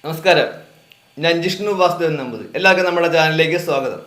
നമസ്കാരം, ഞാൻ ജിഷ്ണു വാസുദേവൻ നമ്പൂതിരി. എല്ലാവർക്കും നമ്മുടെ ചാനലിലേക്ക് സ്വാഗതം.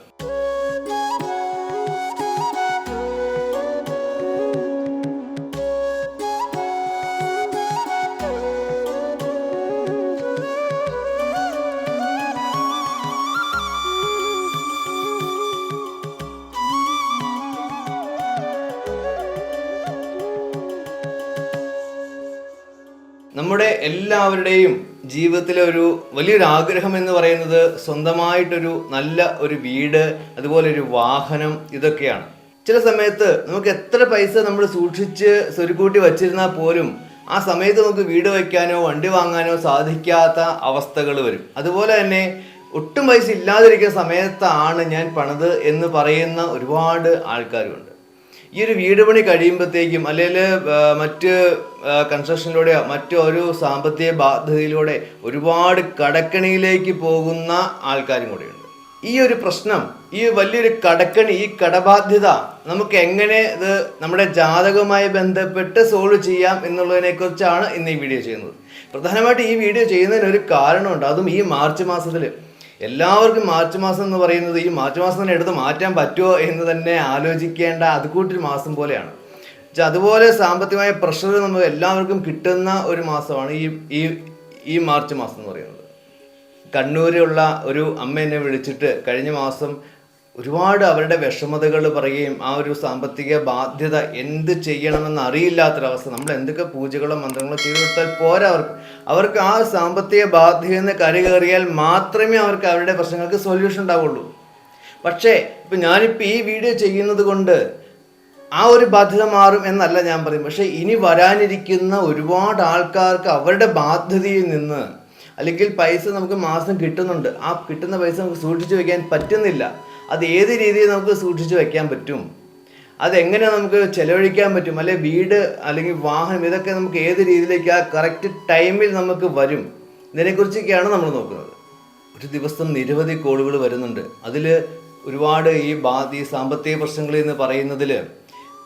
നമ്മുടെ എല്ലാവരുടെയും ജീവിതത്തിലെ ഒരു വലിയൊരു ആഗ്രഹം എന്ന് പറയുന്നത് സ്വന്തമായിട്ടൊരു നല്ല ഒരു വീട്, അതുപോലെ ഒരു വാഹനം, ഇതൊക്കെയാണ്. ചില സമയത്ത് നമുക്ക് എത്ര പൈസ നമ്മൾ സൂക്ഷിച്ച് സ്വരുക്കൂട്ടി വച്ചിരുന്നാൽ പോലും ആ സമയത്ത് നമുക്ക് വീട് വയ്ക്കാനോ വണ്ടി വാങ്ങാനോ സാധിക്കാത്ത അവസ്ഥകൾ വരും. അതുപോലെ തന്നെ ഒട്ടും പൈസ ഇല്ലാതിരിക്കുന്ന സമയത്താണ് ഞാൻ പണിത് എന്ന് പറയുന്ന ഒരുപാട് ആൾക്കാരുണ്ട്. ഈ ഒരു വീട് പണി കഴിയുമ്പോഴത്തേക്കും അല്ലെങ്കിൽ മറ്റ് കൺസ്ട്രക്ഷനിലൂടെയോ മറ്റൊരു സാമ്പത്തിക ബാധ്യതയിലൂടെ ഒരുപാട് കടക്കണിയിലേക്ക് പോകുന്ന ആൾക്കാരും കൂടെയുണ്ട്. ഈ ഒരു പ്രശ്നം, ഈ വലിയൊരു കടക്കണി, ഈ കടബാധ്യത നമുക്ക് എങ്ങനെ ഇത് നമ്മുടെ ജാതകവുമായി ബന്ധപ്പെട്ട് സോൾവ് ചെയ്യാം എന്നുള്ളതിനെ കുറിച്ചാണ് ഇന്ന് ഈ വീഡിയോ ചെയ്യുന്നത്. പ്രധാനമായിട്ട് ഈ വീഡിയോ ചെയ്യുന്നതിന് ഒരു കാരണമുണ്ട്. അതും ഈ മാർച്ച് മാസത്തിൽ എല്ലാവർക്കും മാർച്ച് മാസം എന്ന് പറയുന്നത് ഈ മാർച്ച് മാസം തന്നെ എടുത്ത് മാറ്റാൻ പറ്റുമോ എന്ന് തന്നെ ആലോചിക്കേണ്ട അതുകൂട്ടൊരു മാസം പോലെയാണ്. അതുപോലെ സാമ്പത്തികമായ പ്രഷർ നമുക്ക് എല്ലാവർക്കും കിട്ടുന്ന ഒരു മാസമാണ് ഈ മാർച്ച് മാസം എന്ന് പറയുന്നത്. കണ്ണൂരിലുള്ള ഒരു അമ്മ എന്നെ വിളിച്ചിട്ട് കഴിഞ്ഞ മാസം ഒരുപാട് അവരുടെ വിഷമതകൾ പറയുകയും ആ ഒരു സാമ്പത്തിക ബാധ്യത എന്ത് ചെയ്യണമെന്ന് അറിയില്ലാത്തൊരവസ്ഥ, നമ്മൾ എന്തൊക്കെ പൂജകളോ മന്ത്രങ്ങളോ ചെയ്തു കൊടുത്താൽ പോരാ, അവർക്ക് ആ സാമ്പത്തിക ബാധ്യതയിൽ നിന്ന് കരകയറിയാൽ മാത്രമേ അവർക്ക് അവരുടെ പ്രശ്നങ്ങൾക്ക് സൊല്യൂഷൻ ഉണ്ടാവുള്ളൂ. പക്ഷേ ഇപ്പം ഞാനിപ്പോൾ ഈ വീഡിയോ ചെയ്യുന്നത് കൊണ്ട് ആ ഒരു ബാധ്യത മാറും എന്നല്ല ഞാൻ പറയും. പക്ഷേ ഇനി വരാനിരിക്കുന്ന ഒരുപാട് ആൾക്കാർക്ക് അവരുടെ ബാധ്യതയിൽ നിന്ന്, അല്ലെങ്കിൽ പൈസ നമുക്ക് മാസം കിട്ടുന്നുണ്ട്, ആ കിട്ടുന്ന പൈസ നമുക്ക് സൂക്ഷിച്ചു വയ്ക്കാൻ പറ്റുന്നില്ല. അത് ഏത് രീതിയിൽ നമുക്ക് സൂക്ഷിച്ച് വയ്ക്കാൻ പറ്റും, അതെങ്ങനെ നമുക്ക് ചെലവഴിക്കാൻ പറ്റും, അല്ലെങ്കിൽ വീട് അല്ലെങ്കിൽ വാഹനം, ഇതൊക്കെ നമുക്ക് ഏത് രീതിയിലേക്ക് ആ കറക്റ്റ് ടൈമിൽ നമുക്ക് വരും, ഇതിനെക്കുറിച്ചൊക്കെയാണ് നമ്മൾ നോക്കുന്നത്. ഒരു ദിവസം നിരവധി കോളുകൾ വരുന്നുണ്ട്. അതിൽ ഒരുപാട് ഈ സാമ്പത്തിക പ്രശ്നങ്ങളിൽ എന്ന് പറയുന്നതിൽ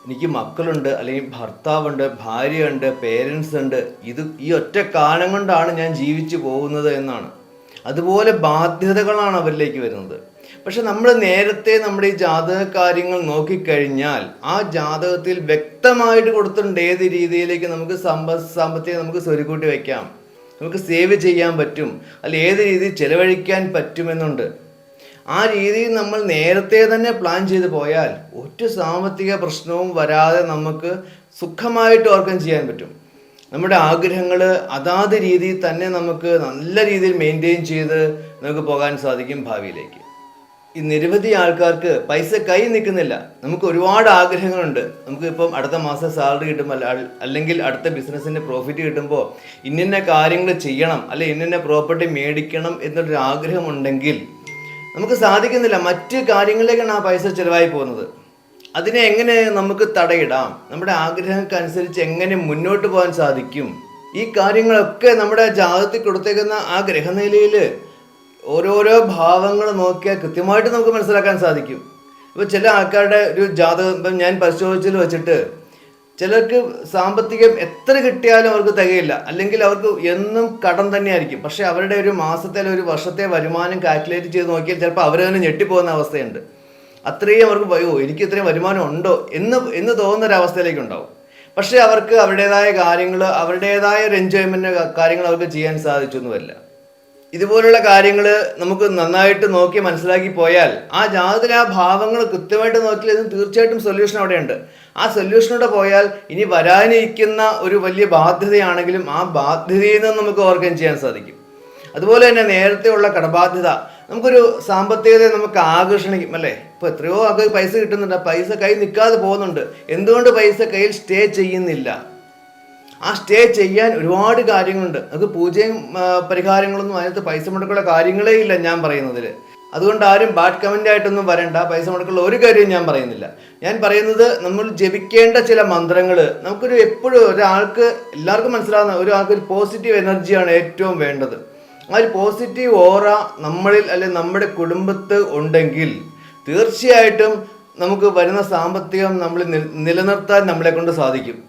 എനിക്ക് മക്കളുണ്ട്, അല്ലെങ്കിൽ ഭർത്താവുണ്ട്, ഭാര്യയുണ്ട്, പേരൻസ് ഉണ്ട്, ഈ ഒറ്റ കാലം കൊണ്ടാണ് ഞാൻ ജീവിച്ചു പോകുന്നത് എന്നാണ്. അതുപോലെ ബാധ്യതകളാണ് അവരിലേക്ക് വരുന്നത്. പക്ഷെ നമ്മൾ നേരത്തെ നമ്മുടെ ഈ ജാതക കാര്യങ്ങൾ നോക്കിക്കഴിഞ്ഞാൽ ആ ജാതകത്തിൽ വ്യക്തമായിട്ട് കൊടുത്തിട്ടുണ്ട് ഏത് രീതിയിലേക്ക് നമുക്ക് സാമ്പത്തികം നമുക്ക് സ്വരുക്കൂട്ടി വയ്ക്കാം, നമുക്ക് സേവ് ചെയ്യാൻ പറ്റും, അല്ല ഏത് രീതിയിൽ ചെലവഴിക്കാൻ പറ്റുമെന്നുണ്ട്. ആ രീതിയിൽ നമ്മൾ നേരത്തെ തന്നെ പ്ലാൻ ചെയ്ത് പോയാൽ ഒറ്റ സാമ്പത്തിക പ്രശ്നവും വരാതെ നമുക്ക് സുഖമായിട്ട് ഓർക്കം ചെയ്യാൻ പറ്റും. നമ്മുടെ ആഗ്രഹങ്ങൾ അതാത് രീതിയിൽ തന്നെ നമുക്ക് നല്ല രീതിയിൽ മെയിൻറ്റെയിൻ ചെയ്ത് നമുക്ക് പോകാൻ സാധിക്കും ഭാവിയിലേക്ക്. ഈ നിരവധി ആൾക്കാർക്ക് പൈസ കൈ നിൽക്കുന്നില്ല. നമുക്ക് ഒരുപാട് ആഗ്രഹങ്ങളുണ്ട്. നമുക്കിപ്പം അടുത്ത മാസം സാലറി കിട്ടുമ്പോൾ, അല്ലെങ്കിൽ അടുത്ത ബിസിനസ്സിൻ്റെ പ്രോഫിറ്റ് കിട്ടുമ്പോൾ ഇന്ന കാര്യങ്ങൾ ചെയ്യണം, അല്ലെ ഇന്ന പ്രോപ്പർട്ടി മേടിക്കണം എന്നൊരു ആഗ്രഹമുണ്ടെങ്കിൽ നമുക്ക് സാധിക്കുന്നില്ല. മറ്റ് കാര്യങ്ങളിലേക്കാണ് ആ പൈസ ചിലവായി പോകുന്നത്. അതിനെ എങ്ങനെ നമുക്ക് തടയിടാം, നമ്മുടെ ആഗ്രഹങ്ങൾക്കനുസരിച്ച് എങ്ങനെ മുന്നോട്ട് പോകാൻ സാധിക്കും, ഈ കാര്യങ്ങളൊക്കെ നമ്മുടെ ജാതകത്തിൽ കൊടുത്തേക്കുന്ന ആ ഗ്രഹനിലയിൽ ഓരോരോ ഭാവങ്ങൾ നോക്കിയാൽ കൃത്യമായിട്ട് നമുക്ക് മനസ്സിലാക്കാൻ സാധിക്കും. ഇപ്പോൾ ചില ആൾക്കാരുടെ ഒരു ജാതകം ഇപ്പം ഞാൻ പരിശോധിച്ചതിൽ വെച്ചിട്ട് ചിലർക്ക് സാമ്പത്തികം എത്ര കിട്ടിയാലും അവർക്ക് തികയില്ല, അല്ലെങ്കിൽ അവർക്ക് എന്നും കടം തന്നെയായിരിക്കും. പക്ഷേ അവരുടെ ഒരു മാസത്തെ ഒരു വർഷത്തെ വരുമാനം കാൽക്കുലേറ്റ് ചെയ്ത് നോക്കിയാൽ ചിലപ്പോൾ അവർ തന്നെ ഞെട്ടിപ്പോകുന്ന അവസ്ഥയുണ്ട്. അത്രയും അവർക്ക് എനിക്ക് ഇത്രയും വരുമാനം ഉണ്ടോ എന്ന് തോന്നുന്നൊരവസ്ഥയിലേക്ക് ഉണ്ടാവും. പക്ഷേ അവർക്ക് അവരുടേതായ കാര്യങ്ങൾ, അവരുടേതായ ഒരു എൻജോയ്മെൻറ്റ് കാര്യങ്ങൾ അവർക്ക് ചെയ്യാൻ സാധിച്ചൊന്നുമല്ല. ഇതുപോലുള്ള കാര്യങ്ങൾ നമുക്ക് നന്നായിട്ട് നോക്കി മനസ്സിലാക്കി പോയാൽ ആ ജാതകത്തിലെ ആ ഭാവങ്ങൾ കൃത്യമായിട്ട് നോക്കിയാൽ തീർച്ചയായിട്ടും സൊല്യൂഷൻ അവിടെയുണ്ട്. ആ സൊല്യൂഷനോടെ പോയാൽ ഇനി വരാനിരിക്കുന്ന ഒരു വലിയ ബാധ്യതയാണെങ്കിലും ആ ബാധ്യതയിൽ നിന്ന് നമുക്ക് ഓവർകം ചെയ്യാൻ സാധിക്കും. അതുപോലെ തന്നെ നേരത്തെ ഉള്ള കടബാധ്യത, നമുക്കൊരു സാമ്പത്തികതയെ നമുക്ക് ആകർഷണിക്കും, അല്ലേ? ഇപ്പോൾ എത്രയോ ആൾക്ക് പൈസ കിട്ടുന്നുണ്ട്, പൈസ കൈ നിൽക്കാതെ പോകുന്നുണ്ട്. എന്തുകൊണ്ട് പൈസ കയ്യിൽ സ്റ്റേ ചെയ്യുന്നില്ല? ആ സ്റ്റേ ചെയ്യാൻ ഒരുപാട് കാര്യങ്ങളുണ്ട്. നമുക്ക് പൂജയും പരിഹാരങ്ങളൊന്നും അതിനകത്ത് പൈസ മുടക്കുള്ള കാര്യങ്ങളേ ഇല്ല ഞാൻ പറയുന്നതിൽ. അതുകൊണ്ട് ആരും ബാഡ് കമൻ്റ് ആയിട്ടൊന്നും വരണ്ട. പൈസ മുടക്കുള്ള ഒരു കാര്യവും ഞാൻ പറയുന്നില്ല. ഞാൻ പറയുന്നത് നമ്മൾ ജപിക്കേണ്ട ചില മന്ത്രങ്ങൾ, നമുക്കൊരു എപ്പോഴും ഒരാൾക്ക് എല്ലാവർക്കും മനസ്സിലാവുന്ന ഒരാൾക്കൊരു പോസിറ്റീവ് എനർജിയാണ് ഏറ്റവും വേണ്ടത്. ആ ഒരു പോസിറ്റീവ് ഓറ നമ്മളിൽ അല്ലെങ്കിൽ നമ്മുടെ കുടുംബത്ത് ഉണ്ടെങ്കിൽ തീർച്ചയായിട്ടും നമുക്ക് വരുന്ന സാമ്പത്തികം നമ്മൾ നിലനിർത്താൻ നമ്മളെ കൊണ്ട് സാധിക്കും.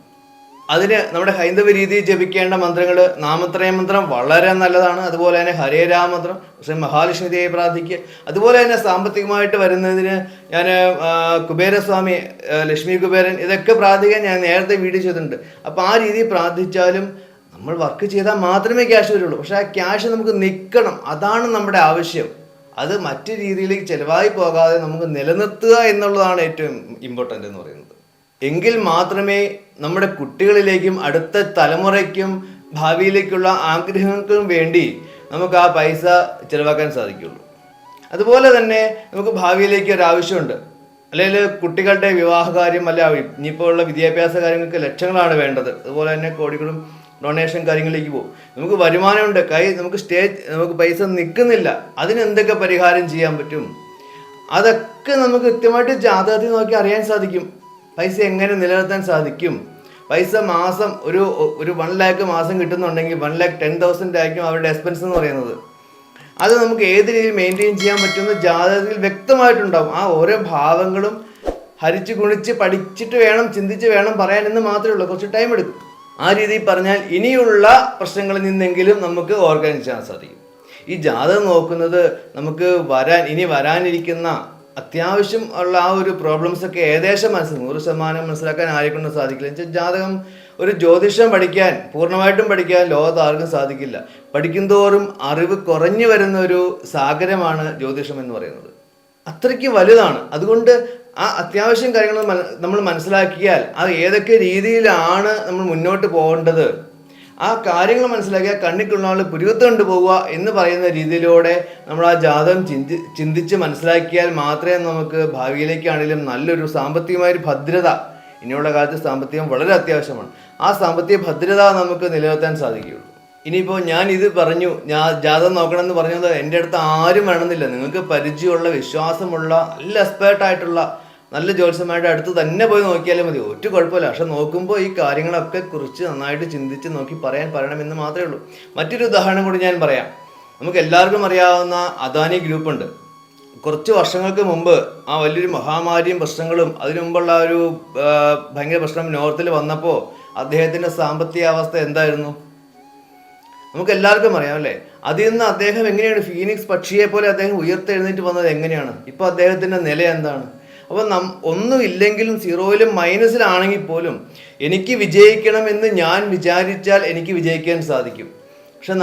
അതിന് നമ്മുടെ ഹൈന്ദവ രീതിയിൽ ജപിക്കേണ്ട മന്ത്രങ്ങൾ നാമത്രയ മന്ത്രം വളരെ നല്ലതാണ്. അതുപോലെ തന്നെ ഹരേ രാമ മന്ത്രം, ശ്രീ മഹാലക്ഷ്മി ദേവിയെ പ്രാർത്ഥിക്കുക. അതുപോലെ തന്നെ സാമ്പത്തികമായിട്ട് വരുന്നതിന് ഞാൻ കുബേരസ്വാമി, ലക്ഷ്മി കുബേരൻ, ഇതൊക്കെ പ്രാർത്ഥിക്കാൻ ഞാൻ നേരത്തെ വീഡിയോ ചെയ്തിട്ടുണ്ട്. അപ്പോൾ ആ രീതിയിൽ പ്രാർത്ഥിച്ചാലും നമ്മൾ വർക്ക് ചെയ്താൽ മാത്രമേ ക്യാഷ് വരുള്ളൂ. പക്ഷേ ആ ക്യാഷ് നമുക്ക് നിൽക്കണം, അതാണ് നമ്മുടെ ആവശ്യം. അത് മറ്റു രീതിയിലേക്ക് ചിലവായി പോകാതെ നമുക്ക് നിലനിർത്തുക എന്നുള്ളതാണ് ഏറ്റവും ഇമ്പോർട്ടൻ്റ് എന്ന് പറയുന്നത്. എങ്കിൽ മാത്രമേ നമ്മുടെ കുട്ടികളിലേക്കും അടുത്ത തലമുറയ്ക്കും ഭാവിയിലേക്കുള്ള ആഗ്രഹങ്ങൾക്കും വേണ്ടി നമുക്ക് ആ പൈസ ചിലവാക്കാൻ സാധിക്കുള്ളൂ. അതുപോലെ തന്നെ നമുക്ക് ഭാവിയിലേക്ക് ഒരു ആവശ്യമുണ്ട്. അല്ലെങ്കിൽ കുട്ടികളുടെ വിവാഹകാര്യം, അല്ല ഇനിയിപ്പോൾ ഉള്ള വിദ്യാഭ്യാസ കാര്യങ്ങൾക്ക് ലക്ഷങ്ങളാണ് വേണ്ടത്. അതുപോലെ തന്നെ കോടികളും ഡൊണേഷൻ കാര്യങ്ങളിലേക്ക് പോകും. നമുക്ക് വരുമാനമുണ്ട്, നമുക്ക് പൈസ നിൽക്കുന്നില്ല. അതിനെന്തൊക്കെ പരിഹാരം ചെയ്യാൻ പറ്റും? അതൊക്കെ നമുക്ക് കൃത്യമായിട്ട് ജാതകത്തിൽ നോക്കി അറിയാൻ സാധിക്കും. പൈസ എങ്ങനെ നിലനിർത്താൻ സാധിക്കും? പൈസ മാസം ഒരു 1 lakh മാസം കിട്ടുന്നുണ്ടെങ്കിൽ 1,10,000 ആയിരിക്കും അവരുടെ എക്സ്പെൻസ് എന്ന് പറയുന്നത്. അത് നമുക്ക് ഏത് രീതിയിൽ മെയിൻറ്റെയിൻ ചെയ്യാൻ പറ്റുമെന്ന് ജാതകത്തിൽ വ്യക്തമായിട്ടുണ്ടാവും. ആ ഓരോ ഭാവങ്ങളും ഹരിച്ച് ഗുണിച്ച് പഠിച്ചിട്ട് വേണം, ചിന്തിച്ച് വേണം പറയാൻ എന്ന് മാത്രമേ ഉള്ളൂ. കുറച്ച് ടൈം എടുക്കും. ആ രീതിയിൽ പറഞ്ഞാൽ ഇനിയുള്ള പ്രശ്നങ്ങളിൽ നിന്നെങ്കിലും നമുക്ക് ഓർഗനൈസ് ചെയ്യാൻ സാധിക്കും. ഈ ജാതകം നോക്കുന്നത് നമുക്ക് ഇനി വരാനിരിക്കുന്ന അത്യാവശ്യം ഉള്ള ആ ഒരു പ്രോബ്ലംസൊക്കെ ഏകദേശം 100% മനസ്സിലാക്കാൻ ആരെക്കൊണ്ട് സാധിക്കില്ല. എന്നുവെച്ചാൽ ജാതകം, ഒരു ജ്യോതിഷം പഠിക്കാൻ, പൂർണ്ണമായിട്ടും പഠിക്കാൻ ലോകത്ത് ആർക്കും സാധിക്കില്ല. പഠിക്കുന്തോറും അറിവ് കുറഞ്ഞു വരുന്ന ഒരു സാഗരമാണ് ജ്യോതിഷം എന്ന് പറയുന്നത്. അത്രയ്ക്ക് വലുതാണ്. അതുകൊണ്ട് ആ അത്യാവശ്യം കാര്യങ്ങൾ നമ്മൾ മനസ്സിലാക്കിയാൽ അത് ഏതൊക്കെ രീതിയിലാണ് നമ്മൾ മുന്നോട്ട് പോകേണ്ടത്, ആ കാര്യങ്ങൾ മനസ്സിലാക്കിയാൽ കണ്ണിക്കുള്ള ആൾ പുരുവത്ത് കൊണ്ടുപോവുക എന്ന് പറയുന്ന രീതിയിലൂടെ നമ്മൾ ആ ജാതകം ചിന്തിച്ച് മനസ്സിലാക്കിയാൽ മാത്രമേ നമുക്ക് ഭാവിയിലേക്കാണെങ്കിലും നല്ലൊരു സാമ്പത്തികമായൊരു ഭദ്രത, ഇനിയുള്ള കാലത്ത് സാമ്പത്തികം വളരെ അത്യാവശ്യമാണ്, ആ സാമ്പത്തിക ഭദ്രത നമുക്ക് നിലനിർത്താൻ സാധിക്കുകയുള്ളൂ. ഇനിയിപ്പോൾ ഞാൻ ഇത് പറഞ്ഞു, ഞാൻ ജാതകം നോക്കണമെന്ന് പറഞ്ഞത് എൻ്റെ അടുത്ത് ആരും വേണമെന്നില്ല. നിങ്ങൾക്ക് പരിചയമുള്ള, വിശ്വാസമുള്ള, നല്ല എക്സ്പേർട്ടായിട്ടുള്ള നല്ല ജ്യോത്സ്യന്മാരുടെ അടുത്ത് തന്നെ പോയി നോക്കിയാലും മതി, ഒരു കുഴപ്പമില്ല. പക്ഷെ നോക്കുമ്പോൾ ഈ കാര്യങ്ങളൊക്കെ കുറിച്ച് നന്നായിട്ട് ചിന്തിച്ച് നോക്കി പറയണമെന്ന് മാത്രമേ ഉള്ളൂ. മറ്റൊരു ഉദാഹരണം കൂടി ഞാൻ പറയാം. നമുക്ക് എല്ലാവർക്കും അറിയാവുന്ന അദാനി ഗ്രൂപ്പുണ്ട്. കുറച്ച് വർഷങ്ങൾക്ക് മുമ്പ് ആ വലിയൊരു മഹാമാരിയും പ്രശ്നങ്ങളും അതിനു മുമ്പുള്ള ഒരു ഭയങ്കര പ്രശ്നം നോർത്തിൽ വന്നപ്പോൾ അദ്ദേഹത്തിൻ്റെ സാമ്പത്തിക അവസ്ഥ എന്തായിരുന്നു നമുക്ക് എല്ലാവർക്കും അറിയാം അല്ലേ? അതിൽ നിന്ന് അദ്ദേഹം എങ്ങനെയാണ് ഫീനിക്സ് പക്ഷിയെ പോലെ അദ്ദേഹം ഉയർത്തെഴുന്നേറ്റ് വന്നത് എങ്ങനെയാണ്? ഇപ്പോൾ അദ്ദേഹത്തിൻ്റെ നില എന്താണ്? അപ്പോൾ ഒന്നുമില്ലെങ്കിലും സീറോയിലും മൈനസിലാണെങ്കിൽ പോലും എനിക്ക് വിജയിക്കണമെന്ന് ഞാൻ വിചാരിച്ചാൽ എനിക്ക് വിജയിക്കാൻ സാധിക്കും. പക്ഷെ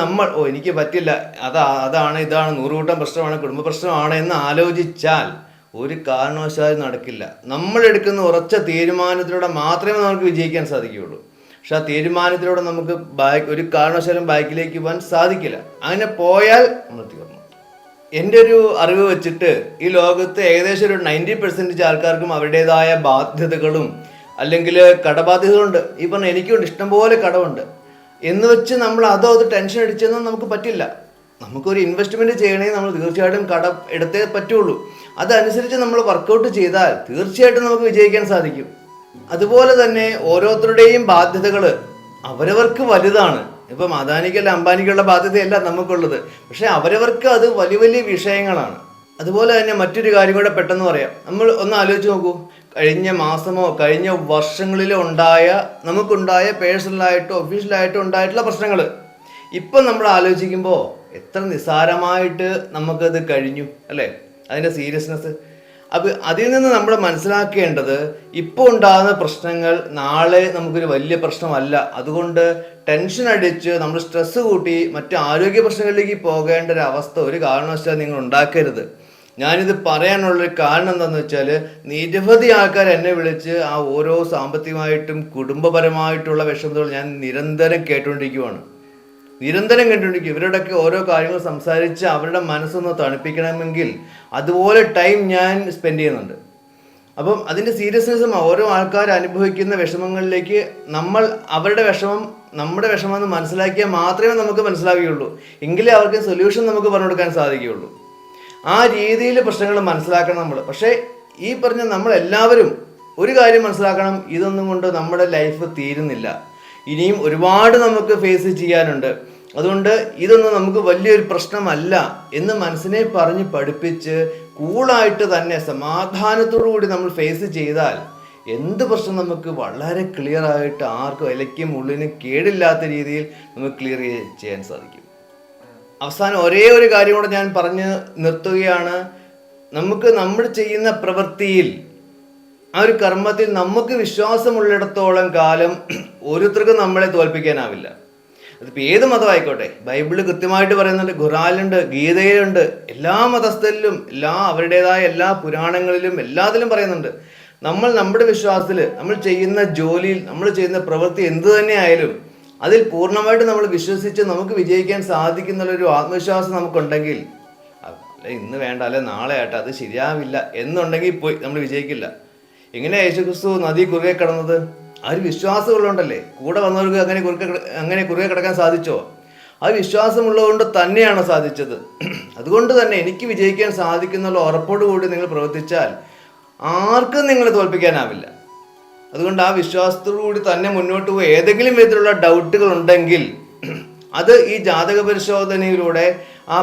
എനിക്ക് പറ്റില്ല, ഇതാണ് 100 കൂട്ടം പ്രശ്നമാണ്, കുടുംബ പ്രശ്നമാണ് എന്ന് ആലോചിച്ചാൽ ഒരു കാരണവശാലും നടക്കില്ല. നമ്മൾ എടുക്കുന്ന ഉറച്ച തീരുമാനത്തിലൂടെ മാത്രമേ നമുക്ക് വിജയിക്കാൻ സാധിക്കുകയുള്ളൂ. പക്ഷെ ആ തീരുമാനത്തിലൂടെ നമുക്ക് ഒരു കാരണവശാലും ബാക്കിലേക്ക് പോകാൻ സാധിക്കില്ല. അങ്ങനെ പോയാൽ നമ്മൾ തീർന്നു. എൻ്റെ ഒരു അറിവ് വെച്ചിട്ട് ഈ ലോകത്ത് ഏകദേശം ഒരു 90% ആൾക്കാർക്കും അവരുടേതായ ബാധ്യതകളും അല്ലെങ്കിൽ കടബാധ്യതകളുണ്ട്. ഈ പറഞ്ഞ എനിക്കുണ്ട്, ഇഷ്ടംപോലെ കടമുണ്ട് എന്ന് വെച്ച് നമ്മൾ അത് ടെൻഷൻ അടിച്ചൊന്നും നമുക്ക് പറ്റില്ല. നമുക്കൊരു ഇൻവെസ്റ്റ്മെൻറ്റ് ചെയ്യണമെങ്കിൽ നമ്മൾ തീർച്ചയായിട്ടും കടം എടുത്തേ പറ്റുള്ളൂ. അതനുസരിച്ച് നമ്മൾ വർക്കൗട്ട് ചെയ്താൽ തീർച്ചയായിട്ടും നമുക്ക് വിജയിക്കാൻ സാധിക്കും. അതുപോലെ തന്നെ ഓരോരുത്തരുടെയും ബാധ്യതകൾ അവരവർക്ക് വലുതാണ്. ഇപ്പം അദാനിക്കല്ല അംബാനിക്കുള്ള ബാധ്യതയല്ല നമുക്കുള്ളത്, പക്ഷെ അവരവർക്ക് അത് വലിയ വലിയ വിഷയങ്ങളാണ്. അതുപോലെ തന്നെ മറ്റൊരു കാര്യം കൂടെ പെട്ടെന്ന് പറയാം. നമ്മൾ ഒന്ന് ആലോചിച്ച് നോക്കൂ, കഴിഞ്ഞ മാസമോ കഴിഞ്ഞ വർഷങ്ങളിലോ നമുക്കുണ്ടായ പേഴ്സണലായിട്ടോ ഒഫീഷ്യലായിട്ടോ ഉണ്ടായിട്ടുള്ള പ്രശ്നങ്ങൾ ഇപ്പം നമ്മൾ ആലോചിക്കുമ്പോൾ എത്ര നിസ്സാരമായിട്ട് നമുക്കത് കഴിഞ്ഞു അല്ലേ? അതിൻ്റെ സീരിയസ്നെസ്. അപ്പോൾ അതിൽ നിന്ന് നമ്മൾ മനസ്സിലാക്കേണ്ടത് ഇപ്പോൾ ഉണ്ടാകുന്ന പ്രശ്നങ്ങൾ നാളെ നമുക്കൊരു വലിയ പ്രശ്നമല്ല. അതുകൊണ്ട് ടെൻഷൻ അടിച്ച് നമ്മൾ സ്ട്രെസ്സ് കൂട്ടി മറ്റ് ആരോഗ്യ പ്രശ്നങ്ങളിലേക്ക് പോകേണ്ട ഒരു അവസ്ഥ ഒരു കാരണവശാലും നിങ്ങൾ ഉണ്ടാക്കരുത്. ഞാനിത് പറയാനുള്ളൊരു കാരണം എന്താണെന്ന് വെച്ചാൽ, നിരവധി ആൾക്കാർ എന്നെ വിളിച്ച് ആ ഓരോ സാമ്പത്തികമായിട്ടും കുടുംബപരമായിട്ടുള്ള വിഷമതകൾ ഞാൻ നിരന്തരം കേട്ടുകൊണ്ടിരിക്കും. ഇവരുടെയൊക്കെ ഓരോ കാര്യങ്ങൾ സംസാരിച്ച് അവരുടെ മനസ്സൊന്ന് തണുപ്പിക്കണമെങ്കിൽ അതുപോലെ ടൈം ഞാൻ സ്പെൻഡ് ചെയ്യുന്നുണ്ട്. അപ്പം അതിൻ്റെ സീരിയസ്നെസ്സും ഓരോ ആൾക്കാർ അനുഭവിക്കുന്ന വിഷമങ്ങളിലേക്ക് നമ്മൾ അവരുടെ വിഷമം നമ്മുടെ വിഷമം എന്ന് മനസ്സിലാക്കിയാൽ മാത്രമേ നമുക്ക് മനസ്സിലാവുകയുള്ളൂ. എങ്കിലേ അവർക്ക് സൊല്യൂഷൻ നമുക്ക് പറഞ്ഞു കൊടുക്കാൻ സാധിക്കുകയുള്ളൂ. ആ രീതിയിൽ പ്രശ്നങ്ങൾ മനസ്സിലാക്കണം നമ്മൾ. പക്ഷേ ഈ പറഞ്ഞ നമ്മളെല്ലാവരും ഒരു കാര്യം മനസ്സിലാക്കണം, ഇതൊന്നും കൊണ്ട് നമ്മുടെ ലൈഫ് തീരുന്നില്ല. ഇനിയും ഒരുപാട് നമുക്ക് ഫേസ് ചെയ്യാനുണ്ട്. അതുകൊണ്ട് ഇതൊന്നും നമുക്ക് വലിയൊരു പ്രശ്നമല്ല എന്ന് മനസ്സിനെ പറഞ്ഞ് പഠിപ്പിച്ച് കൂളായിട്ട് തന്നെ സമാധാനത്തോടു കൂടി നമ്മൾ ഫേസ് ചെയ്താൽ എന്ത് പ്രശ്നം നമുക്ക് വളരെ ക്ലിയർ ആയിട്ട് ആർക്കും ഇലയ്ക്കും ഉള്ളിനും കേടില്ലാത്ത രീതിയിൽ നമുക്ക് ക്ലിയർ ചെയ്യാൻ സാധിക്കും. അവസാനം ഒരേ ഒരു കാര്യം കൂടെ ഞാൻ പറഞ്ഞ് നിർത്തുകയാണ്. നമുക്ക് നമ്മൾ ചെയ്യുന്ന പ്രവൃത്തിയിൽ, ആ ഒരു കർമ്മത്തിൽ നമുക്ക് വിശ്വാസമുള്ളിടത്തോളം കാലം ഓരോരുത്തർക്കും നമ്മളെ തോൽപ്പിക്കാനാവില്ല. അതിപ്പോൾ ഏത് മതമായിക്കോട്ടെ. ബൈബിള് കൃത്യമായിട്ട് പറയുന്നുണ്ട്, ഖുറാനിലുണ്ട്, ഗീതയിലുണ്ട്, എല്ലാ മതസ്ഥരിലും, അവരുടേതായ എല്ലാ പുരാണങ്ങളിലും എല്ലാത്തിലും പറയുന്നുണ്ട്. നമ്മൾ നമ്മുടെ വിശ്വാസത്തിൽ, നമ്മൾ ചെയ്യുന്ന ജോലിയിൽ, നമ്മൾ ചെയ്യുന്ന പ്രവൃത്തി എന്തു തന്നെ ആയാലും അതിൽ പൂർണ്ണമായിട്ട് നമ്മൾ വിശ്വസിച്ച് നമുക്ക് വിജയിക്കാൻ സാധിക്കുന്നുള്ളൊരു ആത്മവിശ്വാസം നമുക്കുണ്ടെങ്കിൽ, അല്ലെ ഇന്ന് വേണ്ട, അല്ലെ നാളെ ആട്ടെ, അത് ശരിയാവില്ല എന്നുണ്ടെങ്കിൽ പോയി നമ്മൾ വിജയിക്കില്ല. എങ്ങനെ യേശുക്രിസ്തു നദി കുറുകെ കിടന്നത്? ആ ഒരു വിശ്വാസമുള്ളതുകൊണ്ടല്ലേ. കൂടെ വന്നവർക്ക് അങ്ങനെ കുറുകെ കിടക്കാൻ സാധിച്ചോ? ആ വിശ്വാസമുള്ളതുകൊണ്ട് തന്നെയാണ് സാധിച്ചത്. അതുകൊണ്ട് തന്നെ എനിക്ക് വിജയിക്കാൻ സാധിക്കുന്നുള്ള ഉറപ്പോടു കൂടി നിങ്ങൾ പ്രവർത്തിച്ചാൽ ആർക്കും നിങ്ങളെ തോൽപ്പിക്കാനാവില്ല. അതുകൊണ്ട് ആ വിശ്വാസത്തോടു കൂടി തന്നെ മുന്നോട്ട് പോയി ഏതെങ്കിലും വിധത്തിലുള്ള ഡൗട്ടുകൾ ഉണ്ടെങ്കിൽ അത് ഈ ജാതക പരിശോധനയിലൂടെ ആ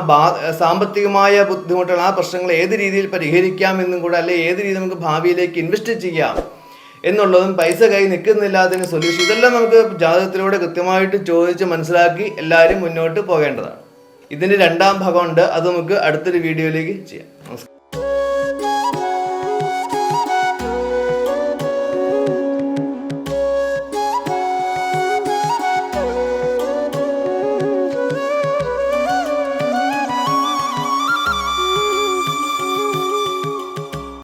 സാമ്പത്തികമായ ബുദ്ധിമുട്ടുകൾ, ആ പ്രശ്നങ്ങൾ ഏത് രീതിയിൽ പരിഹരിക്കാമെന്നും കൂടെ, അല്ലെ ഏത് രീതിയിൽ നമുക്ക് ഭാവിയിലേക്ക് ഇൻവെസ്റ്റ് ചെയ്യാം എന്നുള്ളതും, പൈസ കൈ നിൽക്കുന്നില്ലാത്തതിന് സൊല്യൂഷൻ, ഇതെല്ലാം നമുക്ക് ജാതകത്തിലൂടെ കൃത്യമായിട്ട് ചോദിച്ച് മനസ്സിലാക്കി എല്ലാവരും മുന്നോട്ട് പോകേണ്ടതാണ്. ഇതിൻ്റെ രണ്ടാം ഭാഗമുണ്ട്, അത് നമുക്ക് അടുത്തൊരു വീഡിയോയിലേക്ക് ചെയ്യാം. നമസ്കാരം.